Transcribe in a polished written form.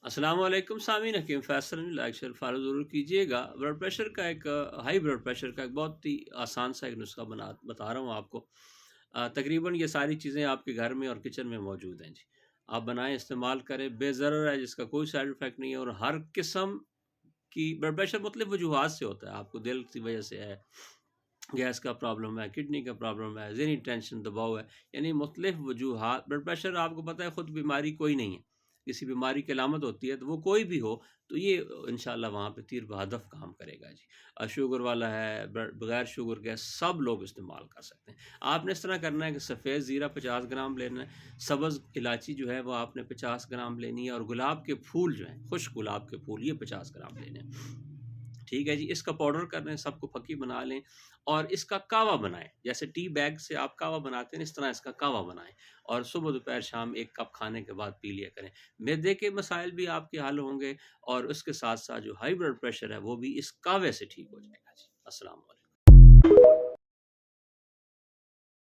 السلام علیکم سامعین، حکیم فیصل لائک شیئر فالو ضرور کیجیے گا۔ بلڈ پریشر کا ایک ہائی بلڈ پریشر کا ایک بہت ہی آسان سا ایک نسخہ بتا رہا ہوں آپ کو۔ تقریباً یہ ساری چیزیں آپ کے گھر میں اور کچن میں موجود ہیں جی، آپ بنائیں، استعمال کریں، بے ضرر ہے، جس کا کوئی سائیڈ افیکٹ نہیں ہے، اور ہر قسم کی بلڈ پریشر مختلف وجوہات سے ہوتا ہے۔ آپ کو دل کی وجہ سے ہے، گیس کا پرابلم ہے، کڈنی کا پرابلم ہے، ذہنی ٹینشن دباؤ ہے، یعنی مختلف وجوہات۔ بلڈ پریشر آپ کو پتہ ہے خود بیماری کوئی نہیں ہے، کسی بیماری کی علامت ہوتی ہے تو وہ کوئی بھی ہو تو یہ انشاءاللہ وہاں پہ تیر بہدف کام کرے گا جی۔ شوگر والا ہے، بغیر شوگر کے سب لوگ استعمال کر سکتے ہیں۔ آپ نے اس طرح کرنا ہے کہ سفید زیرہ 50 گرام لینا ہے، سبز الائچی جو ہے وہ آپ نے 50 گرام لینی ہے، اور گلاب کے پھول جو ہیں، خشک گلاب کے پھول، یہ 50 گرام لینے ہیں۔ ٹھیک ہے جی، اس کا پاؤڈر کر لیں، سب کو پھکی بنا لیں، اور اس کا کعوہ بنائیں۔ جیسے ٹی بیگ سے آپ کعوہ بناتے ہیں، اس طرح اس کا کعوہ بنائیں، اور صبح دوپہر شام 1 کپ کھانے کے بعد پی لیا کریں۔ معدے کے مسائل بھی آپ کے حل ہوں گے، اور اس کے ساتھ ساتھ جو ہائی بلڈ پریشر ہے وہ بھی اس کعوے سے ٹھیک ہو جائے گا جی۔ السلام علیکم۔